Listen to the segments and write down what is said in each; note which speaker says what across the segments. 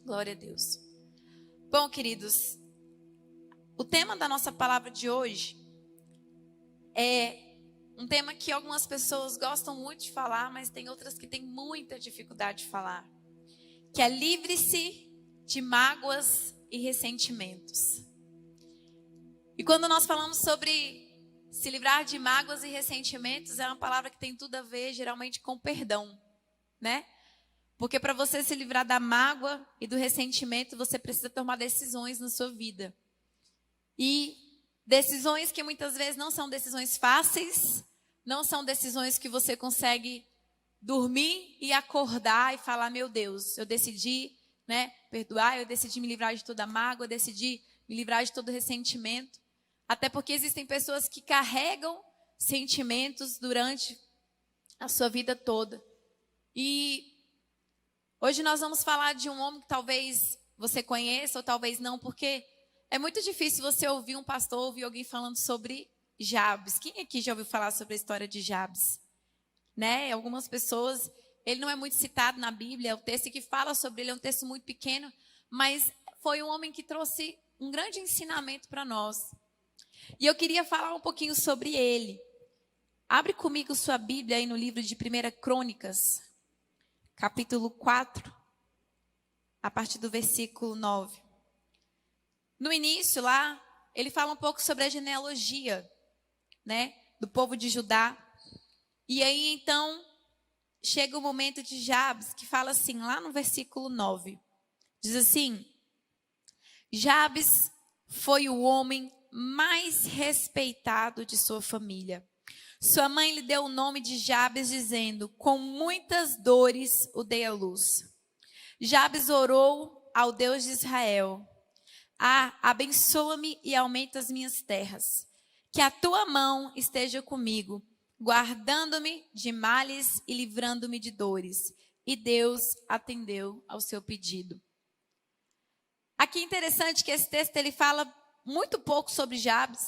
Speaker 1: Glória a Deus. Bom, queridos, o tema da nossa palavra de hoje é um tema que algumas pessoas gostam muito de falar, mas tem outras que têm muita dificuldade de falar, que é livre-se de mágoas e ressentimentos. E quando nós falamos sobre se livrar de mágoas e ressentimentos, é uma palavra que tem tudo a ver, geralmente, com perdão, né? Porque para você se livrar da mágoa e do ressentimento, você precisa tomar decisões na sua vida. E decisões que muitas vezes não são decisões fáceis, não são decisões que você consegue dormir e acordar e falar, meu Deus, eu decidi, perdoar, eu decidi me livrar de toda mágoa, eu decidi me livrar de todo ressentimento. Até porque existem pessoas que carregam sentimentos durante a sua vida toda. E hoje nós vamos falar de um homem que talvez você conheça ou talvez não, porque é muito difícil você ouvir um pastor, ouvir alguém falando sobre Jabes. Quem aqui já ouviu falar sobre a história de Jabes? Algumas pessoas, ele não é muito citado na Bíblia, o texto que fala sobre ele é um texto muito pequeno, mas foi um homem que trouxe um grande ensinamento para nós. E eu queria falar um pouquinho sobre ele. Abre comigo sua Bíblia aí no livro de 1 Crônicas, capítulo 4, a partir do versículo 9. No início lá, ele fala um pouco sobre a genealogia, do povo de Judá. E aí, então, chega o momento de Jabes, que fala assim, lá no versículo 9. Diz assim, Jabes foi o homem mais respeitado de sua família. Sua mãe lhe deu o nome de Jabes, dizendo, com muitas dores o dei à luz. Jabes orou ao Deus de Israel, abençoa-me e aumenta as minhas terras. Que a tua mão esteja comigo, guardando-me de males e livrando-me de dores. E Deus atendeu ao seu pedido. Aqui é interessante que esse texto ele fala muito pouco sobre Jabes.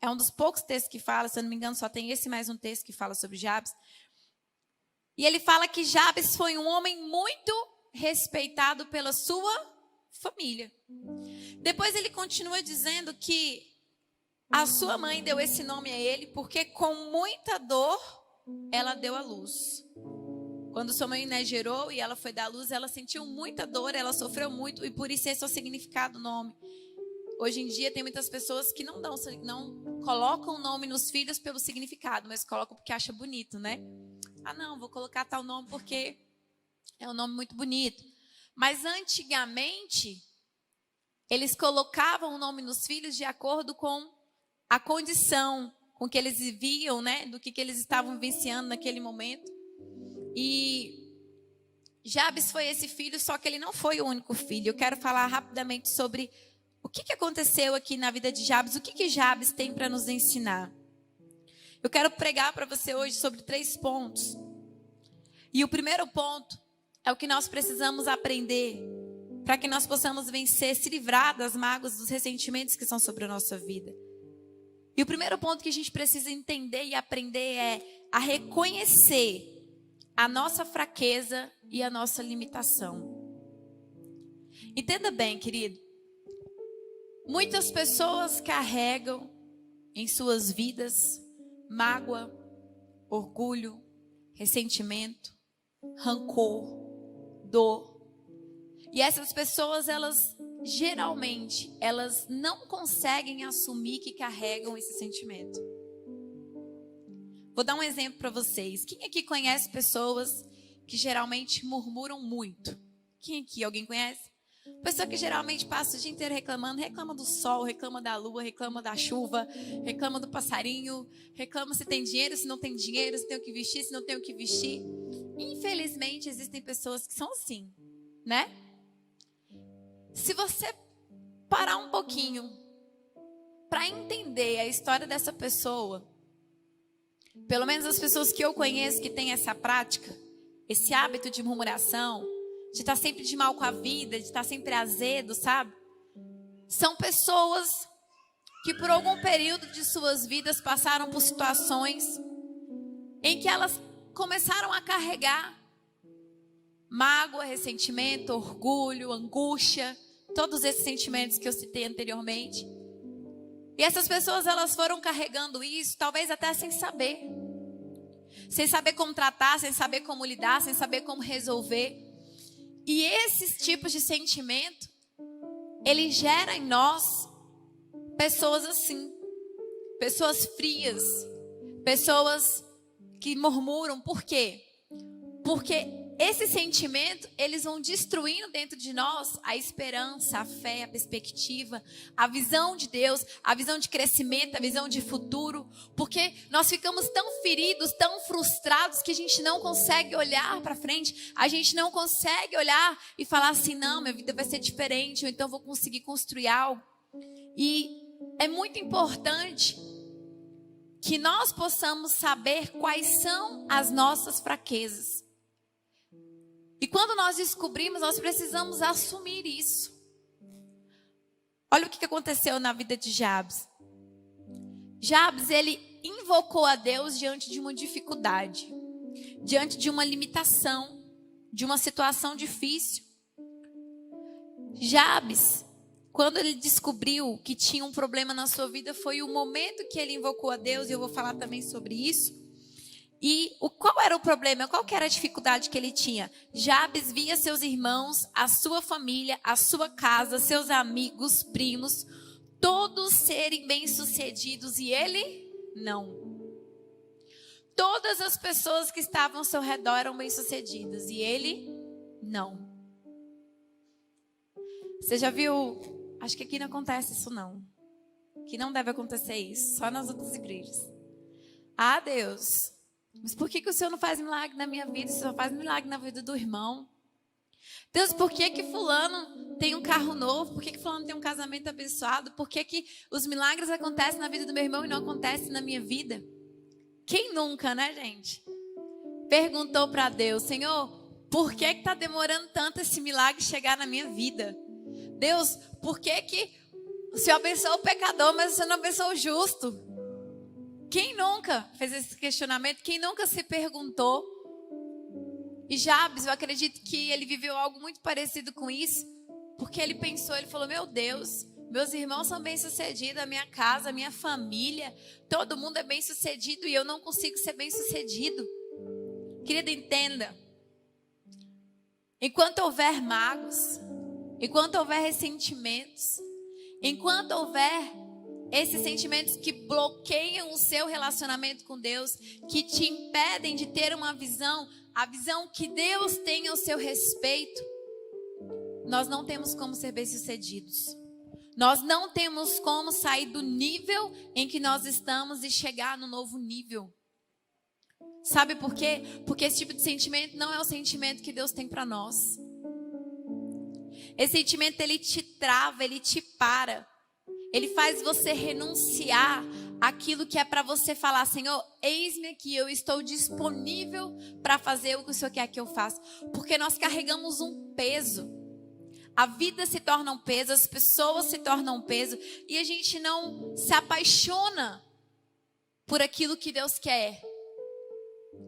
Speaker 1: É um dos poucos textos que fala, se eu não me engano, só tem esse mais um texto que fala sobre Jabes. E ele fala que Jabes foi um homem muito respeitado pela sua família. Depois ele continua dizendo que a sua mãe deu esse nome a ele porque com muita dor ela deu à luz. Quando sua mãe gerou e ela foi dar à luz, ela sentiu muita dor, ela sofreu muito e por isso esse é o significado do nome. Hoje em dia tem muitas pessoas que não colocam o nome nos filhos pelo significado, mas colocam porque acha bonito, não, vou colocar tal nome porque é um nome muito bonito. Mas antigamente, eles colocavam o nome nos filhos de acordo com a condição com que eles viviam, do que eles estavam vivenciando naquele momento. E Jabes foi esse filho, só que ele não foi o único filho. Eu quero falar rapidamente sobre o que aconteceu aqui na vida de Jabes, o que Jabes tem para nos ensinar. Eu quero pregar para você hoje sobre 3 pontos. E o primeiro ponto é o que nós precisamos aprender para que nós possamos vencer, se livrar das mágoas, dos ressentimentos que são sobre a nossa vida. E o primeiro ponto que a gente precisa entender e aprender é a reconhecer a nossa fraqueza e a nossa limitação. Entenda bem, querido. Muitas pessoas carregam em suas vidas mágoa, orgulho, ressentimento, rancor, dor. E essas pessoas, geralmente, elas não conseguem assumir que carregam esse sentimento. Vou dar um exemplo para vocês. Quem aqui conhece pessoas que geralmente murmuram muito? Quem aqui? Alguém conhece? Pessoa que geralmente passa o dia inteiro reclamando, reclama do sol, reclama da lua, reclama da chuva, reclama do passarinho, reclama se tem dinheiro, se não tem dinheiro, se tem o que vestir, se não tem o que vestir. Infelizmente, existem pessoas que são assim, Se você parar um pouquinho para entender a história dessa pessoa, pelo menos as pessoas que eu conheço que têm essa prática, esse hábito de murmuração, de estar sempre de mal com a vida, de estar sempre azedo, sabe? São pessoas que por algum período de suas vidas passaram por situações em que elas começaram a carregar mágoa, ressentimento, orgulho, angústia, todos esses sentimentos que eu citei anteriormente. E essas pessoas, elas foram carregando isso, talvez até sem saber como tratar, sem saber como lidar, sem saber como resolver. E esses tipos de sentimento, ele gera em nós pessoas assim, pessoas frias, pessoas que murmuram. Por quê? Porque esse sentimento, eles vão destruindo dentro de nós a esperança, a fé, a perspectiva, a visão de Deus, a visão de crescimento, a visão de futuro. Porque nós ficamos tão feridos, tão frustrados, que a gente não consegue olhar para frente. A gente não consegue olhar e falar assim, não, minha vida vai ser diferente, ou então vou conseguir construir algo. E é muito importante que nós possamos saber quais são as nossas fraquezas. E quando nós descobrimos, nós precisamos assumir isso. Olha o que aconteceu na vida de Jabes. Jabes, ele invocou a Deus diante de uma dificuldade, diante de uma limitação, de uma situação difícil. Jabes, quando ele descobriu que tinha um problema na sua vida, foi o momento que ele invocou a Deus, e eu vou falar também sobre isso. E qual era o problema? Qual que era a dificuldade que ele tinha? Jabes via seus irmãos, a sua família, a sua casa, seus amigos, primos, todos serem bem-sucedidos e ele não. Todas as pessoas que estavam ao seu redor eram bem-sucedidas e ele não. Você já viu? Acho que aqui não acontece isso não. Que não deve acontecer isso, só nas outras igrejas. Ah, Deus, mas por que o Senhor não faz milagre na minha vida? O Senhor faz milagre na vida do irmão. Deus, por que fulano tem um carro novo? Por que fulano tem um casamento abençoado? Por que os milagres acontecem na vida do meu irmão e não acontecem na minha vida? Quem nunca, né, gente? Perguntou para Deus, Senhor, por que está demorando tanto esse milagre chegar na minha vida? Deus, por que o Senhor abençoa o pecador, mas o Senhor não abençoa o justo? Quem nunca fez esse questionamento? Quem nunca se perguntou? E Jabes, eu acredito que ele viveu algo muito parecido com isso, porque ele pensou, ele falou, meu Deus, meus irmãos são bem-sucedidos, a minha casa, a minha família, todo mundo é bem-sucedido e eu não consigo ser bem-sucedido. Querida, entenda, enquanto houver mágoas, enquanto houver ressentimentos, enquanto houver esses sentimentos que bloqueiam o seu relacionamento com Deus, que te impedem de ter uma visão, a visão que Deus tem ao seu respeito, nós não temos como ser bem-sucedidos. Nós não temos como sair do nível em que nós estamos e chegar no novo nível. Sabe por quê? Porque esse tipo de sentimento não é o sentimento que Deus tem para nós. Esse sentimento, ele te trava, ele te para. Ele faz você renunciar àquilo que é para você falar, Senhor, eis-me aqui, eu estou disponível para fazer o que o Senhor quer que eu faça. Porque nós carregamos um peso. A vida se torna um peso, as pessoas se tornam um peso. E a gente não se apaixona por aquilo que Deus quer.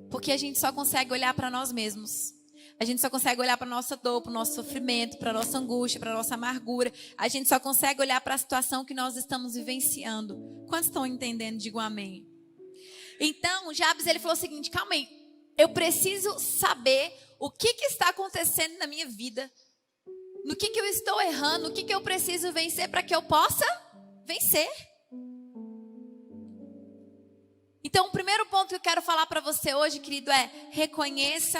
Speaker 1: Porque a gente só consegue olhar para nós mesmos. A gente só consegue olhar para a nossa dor, para o nosso sofrimento, para a nossa angústia, para a nossa amargura. A gente só consegue olhar para a situação que nós estamos vivenciando. Quantos estão entendendo? Digam amém. Então, Jabes, ele falou o seguinte, calma aí. Eu preciso saber o que está acontecendo na minha vida. No que eu estou errando, o que eu preciso vencer para que eu possa vencer. Então, o primeiro ponto que eu quero falar para você hoje, querido, é reconheça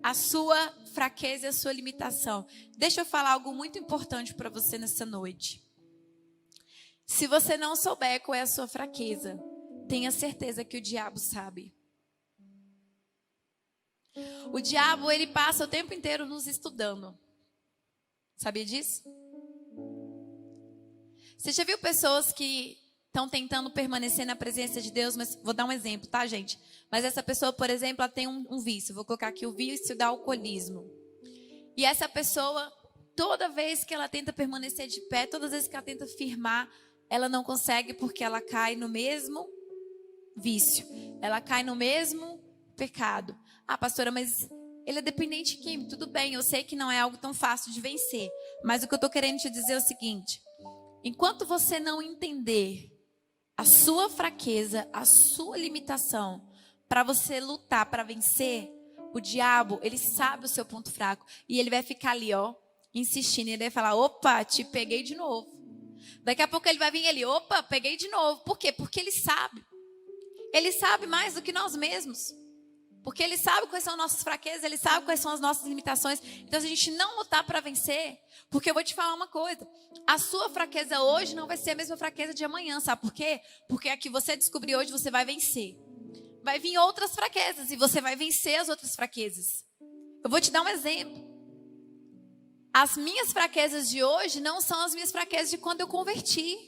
Speaker 1: a sua fraqueza e a sua limitação. Deixa eu falar algo muito importante para você nessa noite. Se você não souber qual é a sua fraqueza, tenha certeza que o diabo sabe. O diabo, ele passa o tempo inteiro nos estudando. Sabia disso? Você já viu pessoas que estão tentando permanecer na presença de Deus, mas vou dar um exemplo, tá, gente? Mas essa pessoa, por exemplo, ela tem um vício. Vou colocar aqui o vício do alcoolismo. E essa pessoa, toda vez que ela tenta permanecer de pé, todas as vezes que ela tenta firmar, ela não consegue porque ela cai no mesmo vício. Ela cai no mesmo pecado. Ah, pastora, mas ele é dependente químico. Tudo bem, eu sei que não é algo tão fácil de vencer. Mas o que eu estou querendo te dizer é o seguinte: enquanto você não entender a sua fraqueza, a sua limitação, para você lutar, para vencer, o diabo, ele sabe o seu ponto fraco. E ele vai ficar ali, ó, insistindo. Ele vai falar: opa, te peguei de novo. Daqui a pouco ele vai vir ali: opa, peguei de novo. Por quê? Porque ele sabe. Ele sabe mais do que nós mesmos. Porque ele sabe quais são as nossas fraquezas, ele sabe quais são as nossas limitações. Então, se a gente não lutar para vencer, porque eu vou te falar uma coisa: a sua fraqueza hoje não vai ser a mesma fraqueza de amanhã, sabe por quê? Porque a que você descobrir hoje, você vai vencer. Vai vir outras fraquezas e você vai vencer as outras fraquezas. Eu vou te dar um exemplo. As minhas fraquezas de hoje não são as minhas fraquezas de quando eu converti.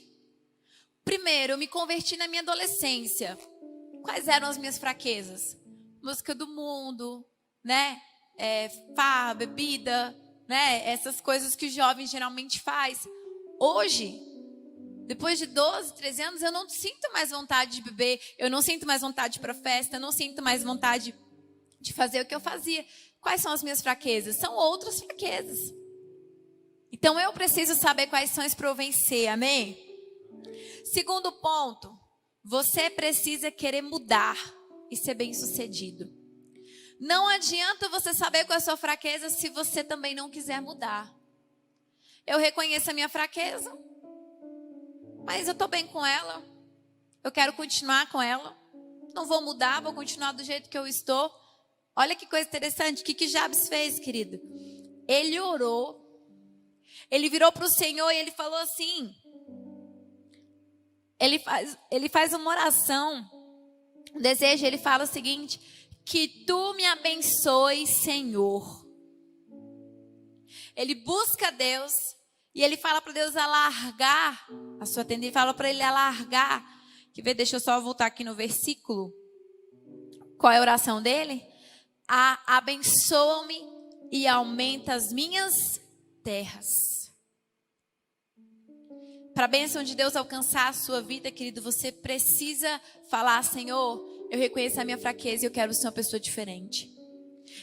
Speaker 1: Primeiro, eu me converti na minha adolescência. Quais eram as minhas fraquezas? Música do mundo, né? Farra, bebida, né? Essas coisas que os jovens geralmente faz. Hoje, depois de 12, 13 anos, eu não sinto mais vontade de beber, eu não sinto mais vontade de ir para festa, eu não sinto mais vontade de fazer o que eu fazia. Quais são as minhas fraquezas? São outras fraquezas. Então eu preciso saber quais são as para eu vencer, amém? Segundo ponto, você precisa querer mudar e ser bem-sucedido. Não adianta você saber qual é a sua fraqueza se você também não quiser mudar. Eu reconheço a minha fraqueza, mas eu estou bem com ela. Eu quero continuar com ela. Não vou mudar, vou continuar do jeito que eu estou. Olha que coisa interessante. O que Jabes fez, querido? Ele orou. Ele virou para o Senhor e ele falou assim. Ele faz uma oração. Um desejo, ele fala o seguinte: que tu me abençoes, Senhor. Ele busca Deus e ele fala para Deus alargar a sua tenda. Ele fala para ele alargar. Deixa eu só voltar aqui no versículo. Qual é a oração dele? Abençoa-me e aumenta as minhas terras. Para a bênção de Deus alcançar a sua vida, querido, você precisa falar: Senhor, eu reconheço a minha fraqueza e eu quero ser uma pessoa diferente.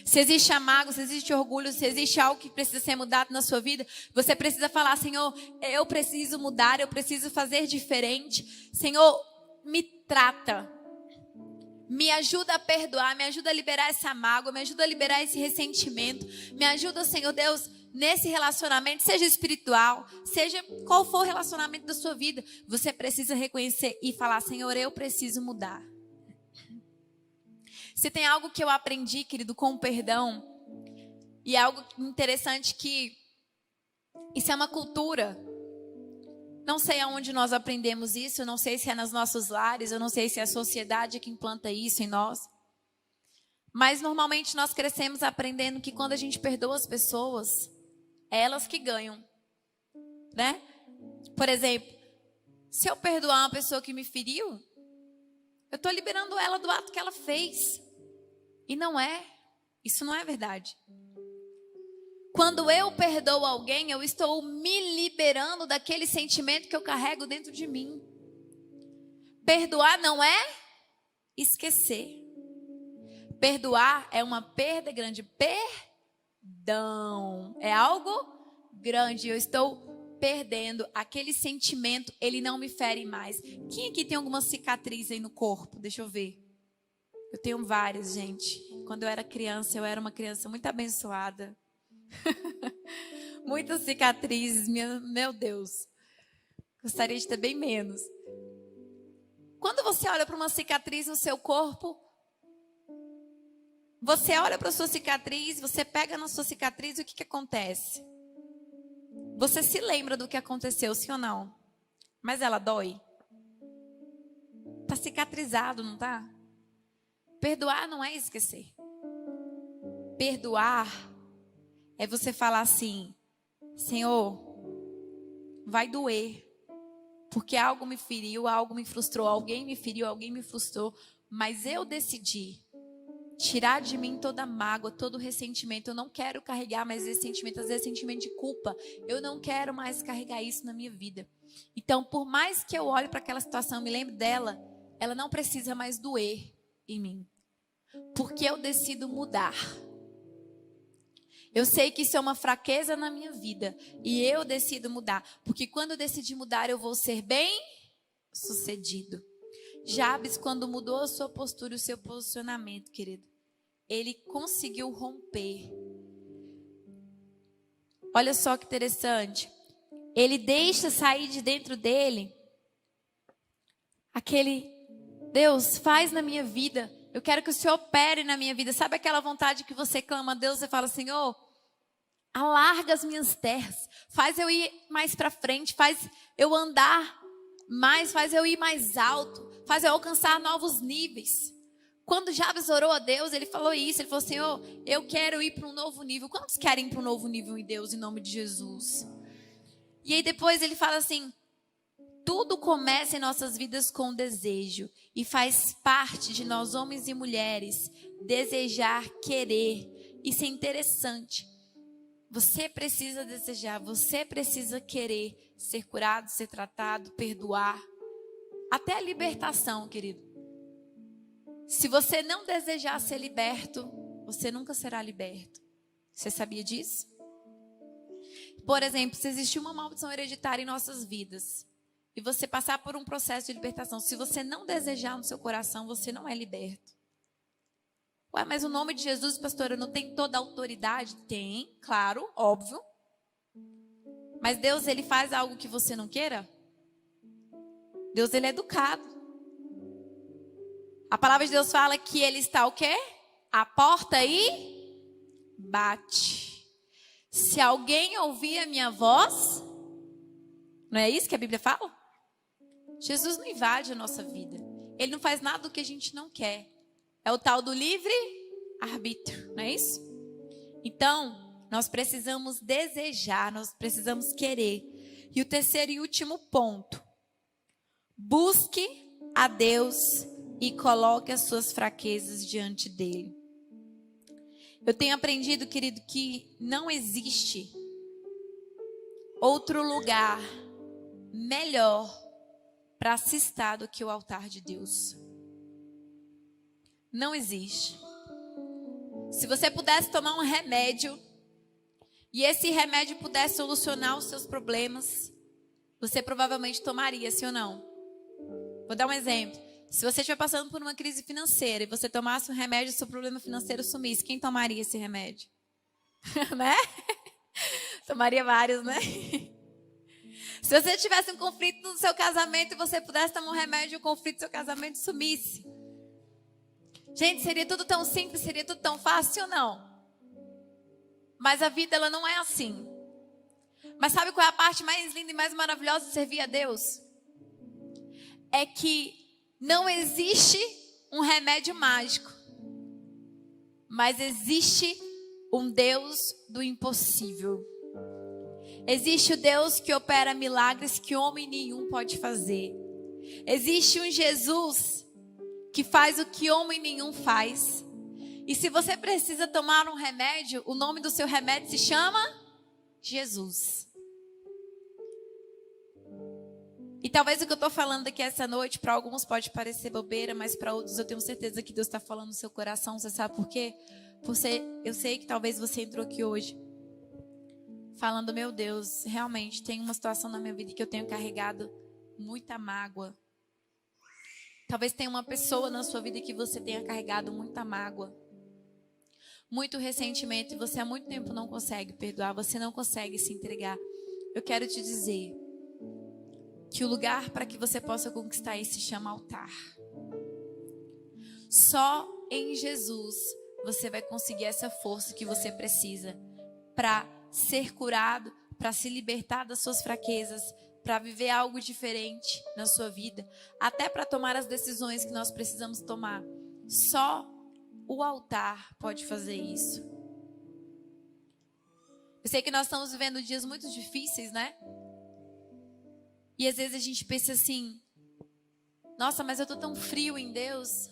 Speaker 1: Se existe amargo, se existe orgulho, se existe algo que precisa ser mudado na sua vida, você precisa falar: Senhor, eu preciso mudar, eu preciso fazer diferente. Senhor, me trata. Me ajuda a perdoar, me ajuda a liberar essa mágoa, me ajuda a liberar esse ressentimento. Me ajuda, Senhor Deus, nesse relacionamento, seja espiritual, seja qual for o relacionamento da sua vida. Você precisa reconhecer e falar: Senhor, eu preciso mudar. Se tem algo que eu aprendi, querido, com o perdão, e é algo interessante que isso é uma cultura. Não sei aonde nós aprendemos isso, eu não sei se é nos nossos lares, eu não sei se é a sociedade que implanta isso em nós. Mas normalmente nós crescemos aprendendo que quando a gente perdoa as pessoas, é elas que ganham, né? Por exemplo, se eu perdoar uma pessoa que me feriu, eu estou liberando ela do ato que ela fez. E não é, isso não é verdade. Quando eu perdoo alguém, eu estou me liberando daquele sentimento que eu carrego dentro de mim. Perdoar não é esquecer. Perdoar é uma perda grande. Perdão é algo grande. Eu estou perdendo aquele sentimento, ele não me fere mais. Quem aqui tem alguma cicatriz aí no corpo? Deixa eu ver. Eu tenho várias, gente. Quando eu era criança, eu era uma criança muito abençoada. Muitas cicatrizes, meu Deus. Gostaria de ter bem menos. Quando você olha para uma cicatriz no seu corpo, você olha para a sua cicatriz, você pega na sua cicatriz, e o que acontece? Você se lembra do que aconteceu, sim ou não? Mas ela dói? Tá cicatrizado, não tá? Perdoar não é esquecer. Perdoar é você falar assim: Senhor, vai doer, porque algo me feriu, algo me frustrou, alguém me feriu, alguém me frustrou, mas eu decidi tirar de mim toda a mágoa, todo o ressentimento. Eu não quero carregar mais esse sentimento, às vezes sentimento de culpa. Eu não quero mais carregar isso na minha vida. Então, por mais que eu olhe para aquela situação, me lembre dela, ela não precisa mais doer em mim, porque eu decido mudar. Eu sei que isso é uma fraqueza na minha vida e eu decido mudar, porque quando eu decidir mudar, eu vou ser bem-sucedido. Jabes, quando mudou a sua postura, o seu posicionamento, querido, ele conseguiu romper. Olha só que interessante. Ele deixa sair de dentro dele aquele: Deus, faz na minha vida. Eu quero que o Senhor opere na minha vida. Sabe aquela vontade que você clama a Deus e fala: Senhor, alarga as minhas terras. Faz eu ir mais para frente. Faz eu andar mais. Faz eu ir mais alto. Faz eu alcançar novos níveis. Quando Jabes orou a Deus, ele falou isso. Ele falou: Senhor, eu quero ir para um novo nível. Quantos querem ir para um novo nível em Deus, em nome de Jesus? E aí depois ele fala assim: tudo começa em nossas vidas com desejo. E faz parte de nós, homens e mulheres, desejar, querer. Isso é interessante. Você precisa desejar, você precisa querer ser curado, ser tratado, perdoar. Até a libertação, querido. Se você não desejar ser liberto, você nunca será liberto. Você sabia disso? Por exemplo, se existe uma maldição hereditária em nossas vidas e você passar por um processo de libertação, se você não desejar no seu coração, você não é liberto. Ué, mas o nome de Jesus, pastora, não tem toda a autoridade? Tem, claro, óbvio. Mas Deus, ele faz algo que você não queira? Deus, ele é educado. A palavra de Deus fala que ele está o quê? À porta e bate. Se alguém ouvir a minha voz, não é isso que a Bíblia fala? Jesus não invade a nossa vida. Ele não faz nada do que a gente não quer. É o tal do livre-arbítrio, não é isso? Então, nós precisamos desejar, nós precisamos querer. E o terceiro e último ponto: busque a Deus e coloque as suas fraquezas diante dele. Eu tenho aprendido, querido, que não existe outro lugar melhor para se estar do que o altar de Deus. Não existe. Se você pudesse tomar um remédio e esse remédio pudesse solucionar os seus problemas, você provavelmente tomaria, sim ou não? Vou dar um exemplo. Se você estiver passando por uma crise financeira e você tomasse um remédio e seu problema financeiro sumisse, quem tomaria esse remédio? Né? Tomaria vários, né? Se você tivesse um conflito no seu casamento e você pudesse tomar um remédio e o conflito do seu casamento sumisse. Gente, seria tudo tão simples, seria tudo tão fácil ou não? Mas a vida, ela não é assim. Mas sabe qual é a parte mais linda e mais maravilhosa de servir a Deus? É que não existe um remédio mágico, mas existe um Deus do impossível. Existe o Deus que opera milagres que homem nenhum pode fazer. Existe um Jesus que faz o que homem nenhum faz. E se você precisa tomar um remédio, o nome do seu remédio se chama Jesus. E talvez o que eu estou falando aqui essa noite, para alguns pode parecer bobeira, mas para outros eu tenho certeza que Deus está falando no seu coração. Você sabe por quê? Eu sei que talvez você entrou aqui hoje falando: meu Deus, realmente tem uma situação na minha vida que eu tenho carregado muita mágoa. Talvez tenha uma pessoa na sua vida que você tenha carregado muita mágoa, muito ressentimento, e você há muito tempo não consegue perdoar, você não consegue se entregar. Eu quero te dizer que o lugar para que você possa conquistar isso se chama altar. Só em Jesus você vai conseguir essa força que você precisa para ser curado, para se libertar das suas fraquezas, para viver algo diferente na sua vida, até para tomar as decisões que nós precisamos tomar. Só o altar pode fazer isso. Eu sei que nós estamos vivendo dias muito difíceis, né? E às vezes a gente pensa assim: nossa, mas eu estou tão frio em Deus.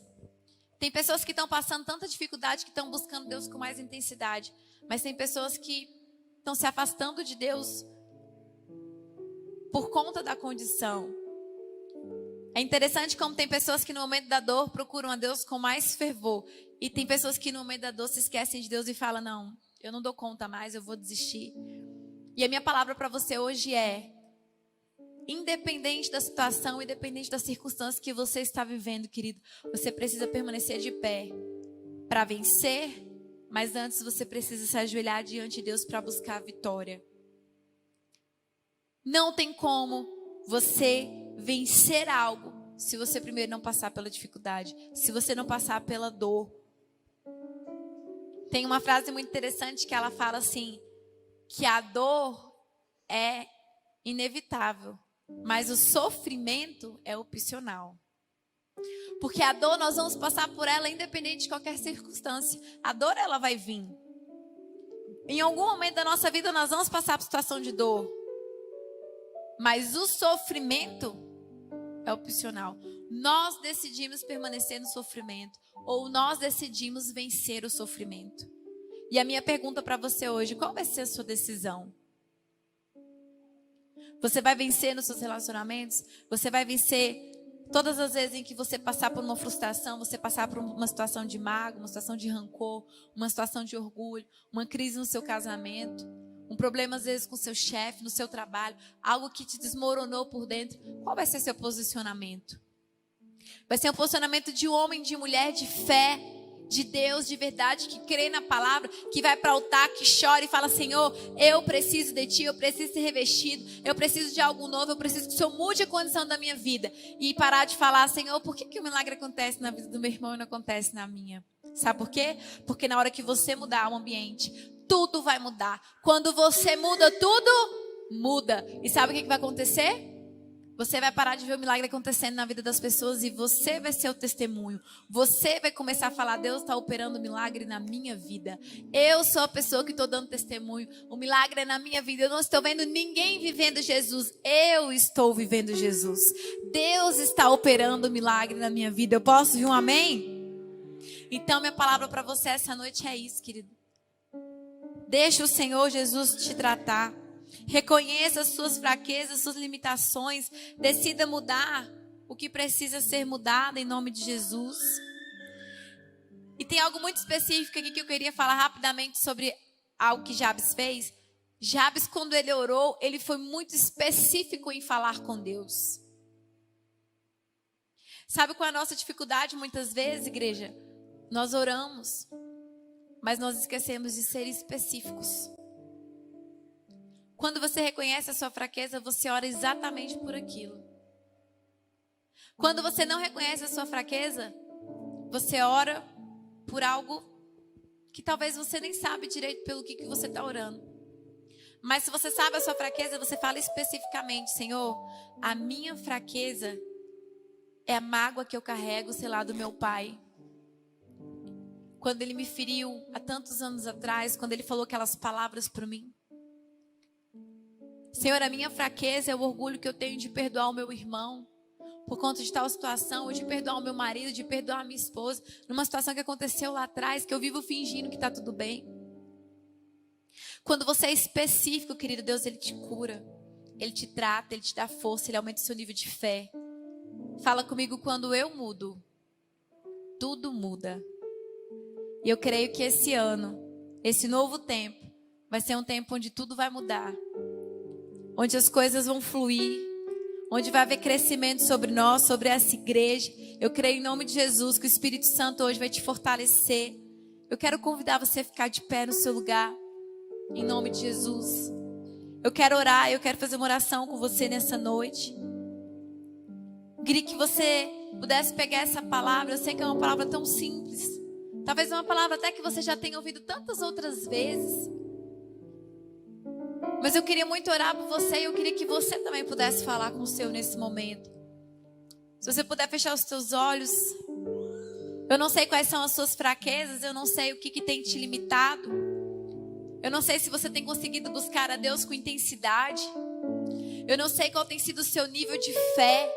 Speaker 1: Tem pessoas que estão passando tanta dificuldade, que estão buscando Deus com mais intensidade. Mas tem pessoas que estão se afastando de Deus por conta da condição. É interessante como tem pessoas que no momento da dor procuram a Deus com mais fervor. E tem pessoas que no momento da dor se esquecem de Deus e falam: não, eu não dou conta mais, eu vou desistir. E a minha palavra para você hoje é: independente da situação, independente das circunstâncias que você está vivendo, querido, você precisa permanecer de pé para vencer, mas antes você precisa se ajoelhar diante de Deus para buscar a vitória. Não tem como você vencer algo se você primeiro não passar pela dificuldade, se você não passar pela dor. Tem uma frase muito interessante que ela fala assim, que a dor é inevitável, mas o sofrimento é opcional. Porque a dor, nós vamos passar por ela independente de qualquer circunstância. A dor, ela vai vir. Em algum momento da nossa vida, nós vamos passar por situação de dor. Mas o sofrimento é opcional. Nós decidimos permanecer no sofrimento, ou nós decidimos vencer o sofrimento. E a minha pergunta para você hoje, qual vai ser a sua decisão? Você vai vencer nos seus relacionamentos? Você vai vencer todas as vezes em que você passar por uma frustração, você passar por uma situação de mágoa, uma situação de rancor, uma situação de orgulho, uma crise no seu casamento, um problema às vezes com seu chefe, no seu trabalho, algo que te desmoronou por dentro. Qual vai ser seu posicionamento? Vai ser um posicionamento de homem, de mulher, de fé, de Deus, de verdade, que crê na palavra, que vai para o altar, que chora e fala: Senhor, eu preciso de Ti, eu preciso ser revestido, eu preciso de algo novo, eu preciso que o Senhor mude a condição da minha vida. E parar de falar: Senhor, por que o milagre acontece na vida do meu irmão e não acontece na minha? Sabe por quê? Porque na hora que você mudar o ambiente, tudo vai mudar. Quando você muda, tudo muda. E sabe o que vai acontecer? Você vai parar de ver o milagre acontecendo na vida das pessoas e você vai ser o testemunho. Você vai começar a falar: Deus está operando milagre na minha vida. Eu sou a pessoa que estou dando testemunho. O milagre é na minha vida. Eu não estou vendo ninguém vivendo Jesus. Eu estou vivendo Jesus. Deus está operando milagre na minha vida. Eu posso ouvir um amém? Então minha palavra para você essa noite é isso, querido. Deixa o Senhor Jesus te tratar. Reconheça as suas fraquezas, suas limitações. Decida mudar o que precisa ser mudado em nome de Jesus. E tem algo muito específico aqui que eu queria falar rapidamente sobre algo que Jabes fez. Jabes, quando ele orou, ele foi muito específico em falar com Deus. Sabe qual é a nossa dificuldade muitas vezes, igreja? Nós oramos, mas nós esquecemos de ser específicos. Quando você reconhece a sua fraqueza, você ora exatamente por aquilo. Quando você não reconhece a sua fraqueza, você ora por algo que talvez você nem sabe direito pelo que você está orando. Mas se você sabe a sua fraqueza, você fala especificamente: Senhor, a minha fraqueza é a mágoa que eu carrego, sei lá, do meu pai. Quando ele me feriu há tantos anos atrás, quando ele falou aquelas palavras para mim. Senhor, a minha fraqueza é o orgulho que eu tenho de perdoar o meu irmão por conta de tal situação, ou de perdoar o meu marido, de perdoar a minha esposa, numa situação que aconteceu lá atrás, que eu vivo fingindo que está tudo bem. Quando você é específico, querido, Deus, Ele te cura, Ele te trata, Ele te dá força, Ele aumenta o seu nível de fé. Fala comigo: quando eu mudo, tudo muda. E eu creio que esse ano, esse novo tempo, vai ser um tempo onde tudo vai mudar. Onde as coisas vão fluir, onde vai haver crescimento sobre nós, sobre essa igreja. Eu creio em nome de Jesus que o Espírito Santo hoje vai te fortalecer. Eu quero convidar você a ficar de pé no seu lugar, em nome de Jesus. Eu quero orar, eu quero fazer uma oração com você nessa noite. Queria que você pudesse pegar essa palavra. Eu sei que é uma palavra tão simples. Talvez uma palavra até que você já tenha ouvido tantas outras vezes. Mas eu queria muito orar por você e eu queria que você também pudesse falar com o Senhor nesse momento. Se você puder fechar os seus olhos. Eu não sei quais são as suas fraquezas, eu não sei o que tem te limitado. Eu não sei se você tem conseguido buscar a Deus com intensidade. Eu não sei qual tem sido o seu nível de fé.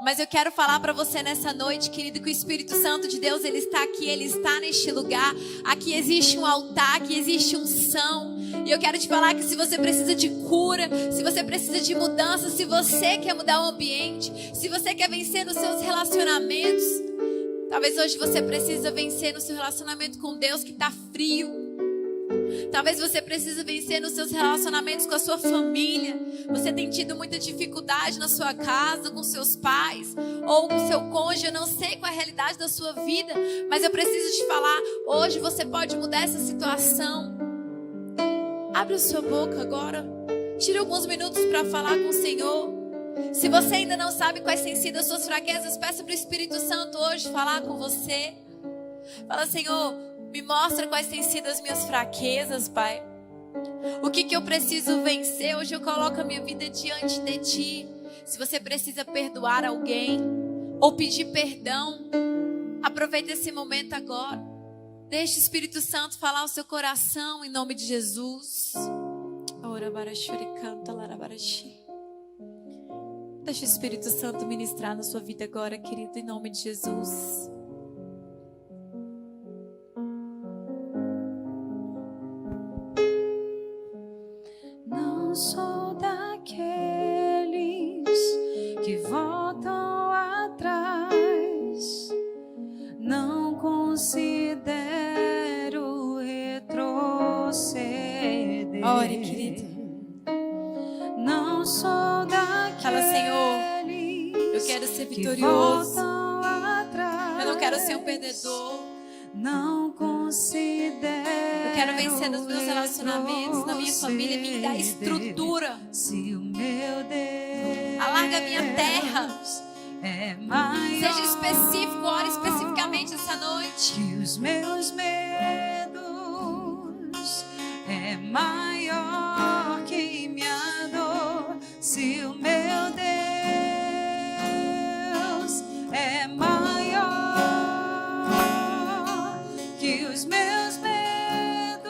Speaker 1: Mas eu quero falar para você nessa noite, querido, que o Espírito Santo de Deus, Ele está aqui, Ele está neste lugar. Aqui existe um altar, aqui existe unção. E eu quero te falar que se você precisa de cura, se você precisa de mudança, se você quer mudar o ambiente, se você quer vencer nos seus relacionamentos, talvez hoje você precisa vencer no seu relacionamento com Deus que está frio. Talvez você precise vencer nos seus relacionamentos com a sua família. Você tem tido muita dificuldade na sua casa, com seus pais ou com seu cônjuge. Eu não sei qual é a realidade da sua vida, mas eu preciso te falar, hoje você pode mudar essa situação. Abre a sua boca agora. Tire alguns minutos para falar com o Senhor. Se você ainda não sabe quais têm sido as suas fraquezas, peça para o Espírito Santo hoje falar com você. Fala, Senhor, me mostra quais têm sido as minhas fraquezas, Pai. O que eu preciso vencer? Hoje eu coloco a minha vida diante de Ti. Se você precisa perdoar alguém ou pedir perdão, aproveite esse momento agora. Deixe o Espírito Santo falar ao seu coração em nome de Jesus. Deixe o Espírito Santo ministrar na sua vida agora, querido, em nome de Jesus.
Speaker 2: Não sou daqueles que voltam atrás, não considero retroceder.
Speaker 1: Ore, querido.
Speaker 2: Não sou daqueles.
Speaker 1: Fala, Senhor, eu quero ser vitorioso. Eu não quero ser um perdedor.
Speaker 2: Não considero.
Speaker 1: Eu quero vencer nos meus relacionamentos, na minha família, me dá estrutura.
Speaker 2: Se o meu Deus
Speaker 1: alarga a minha terra.
Speaker 2: É maior.
Speaker 1: Seja específico, ore especificamente essa noite.
Speaker 2: Que os meus medos é maior que minha dor. Se o meu Deus é maior que os meus medos,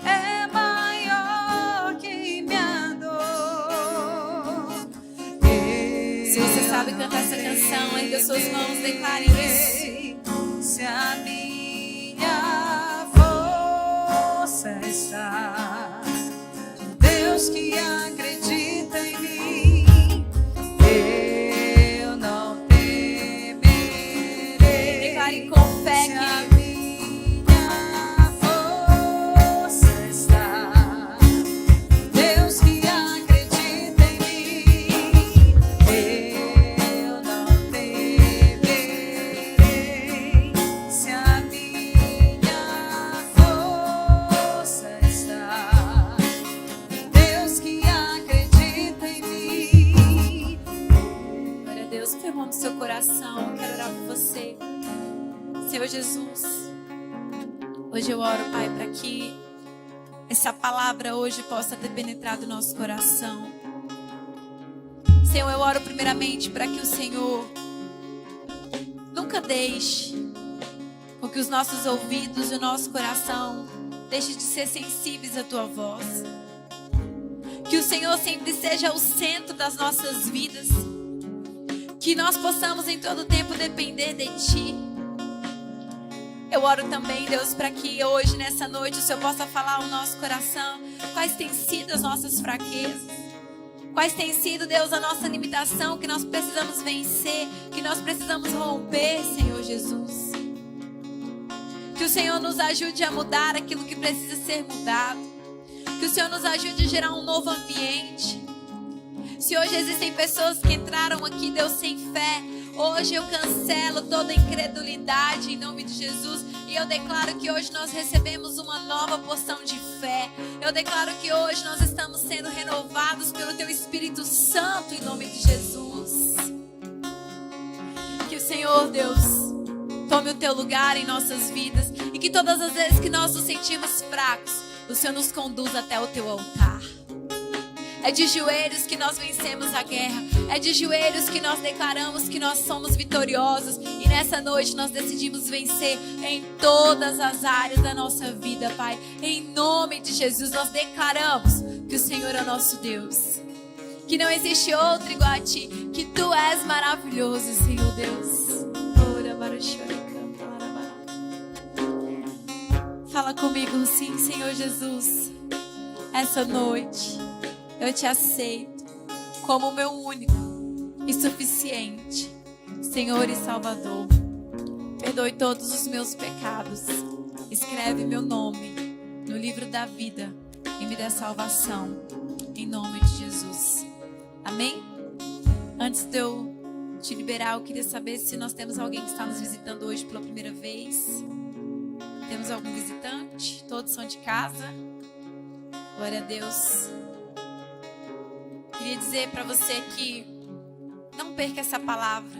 Speaker 2: é maior que minha dor.
Speaker 1: Se você sabe cantar essa canção, erga suas mãos, declare isso.
Speaker 2: Se a minha força está em Deus que acredita em mim, eu não temerei.
Speaker 1: Declare com fé
Speaker 2: Se a
Speaker 1: que
Speaker 2: minha força está em Deus que acredita em mim, eu não temerei. Se a minha força está em Deus que acredita em mim.
Speaker 1: glória a Deus, põe a mão no seu coração. Eu quero orar por você. Senhor Jesus, hoje eu oro, Pai, para que essa palavra hoje possa ter penetrado o nosso coração. Senhor, eu oro primeiramente para que o Senhor nunca deixe com que os nossos ouvidos e o nosso coração deixe de ser sensíveis à Tua voz. Que o Senhor sempre seja o centro das nossas vidas. Que nós possamos em todo tempo depender de Ti. Eu oro também, Deus, para que hoje, nessa noite, o Senhor possa falar ao nosso coração quais têm sido as nossas fraquezas. Quais têm sido, Deus, a nossa limitação que nós precisamos vencer, que nós precisamos romper, Senhor Jesus. Que o Senhor nos ajude a mudar aquilo que precisa ser mudado. Que o Senhor nos ajude a gerar um novo ambiente. Se hoje existem pessoas que entraram aqui, Deus, sem fé, hoje eu cancelo toda incredulidade em nome de Jesus. E eu declaro que hoje nós recebemos uma nova porção de fé. Eu declaro que hoje nós estamos sendo renovados pelo Teu Espírito Santo em nome de Jesus. Que o Senhor, Deus, tome o Teu lugar em nossas vidas. E que todas as vezes que nós nos sentimos fracos, o Senhor nos conduza até o Teu altar. É de joelhos que nós vencemos a guerra. É de joelhos que nós declaramos que nós somos vitoriosos. E nessa noite nós decidimos vencer em todas as áreas da nossa vida, Pai. Em nome de Jesus nós declaramos que o Senhor é o nosso Deus. Que não existe outro igual a Ti. Que Tu és maravilhoso, Senhor Deus. Fala comigo, sim, Senhor Jesus. Essa noite eu Te aceito como o meu único e suficiente Senhor e Salvador. Perdoe todos os meus pecados. Escreve meu nome no livro da vida e me dê salvação, em nome de Jesus. Amém? Antes de eu te liberar, eu queria saber se nós temos alguém que está nos visitando hoje pela primeira vez. Temos algum visitante? Todos são de casa? Glória a Deus. Queria dizer para você que não perca essa palavra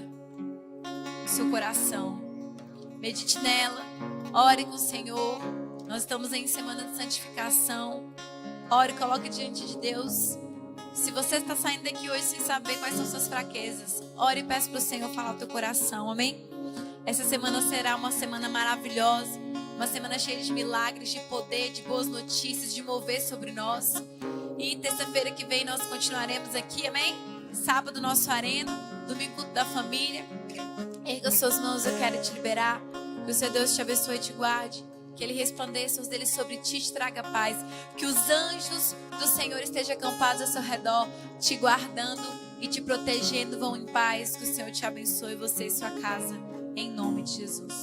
Speaker 1: no seu coração. Medite nela, ore com o Senhor. Nós estamos em semana de santificação. Ore, coloque diante de Deus. Se você está saindo daqui hoje sem saber quais são suas fraquezas, ore e peça para o Senhor falar o teu coração, amém? Essa semana será uma semana maravilhosa, uma semana cheia de milagres, de poder, de boas notícias, de mover sobre nós. E terça-feira que vem nós continuaremos aqui, amém? Sábado nosso arena, domingo culto da família. Erga suas mãos, eu quero te liberar. Que o Senhor Deus te abençoe e te guarde. Que Ele resplandeça os deles sobre ti e te traga paz. Que os anjos do Senhor estejam acampados ao seu redor, te guardando e te protegendo. Vão em paz. Que o Senhor te abençoe, você e sua casa. Em nome de Jesus.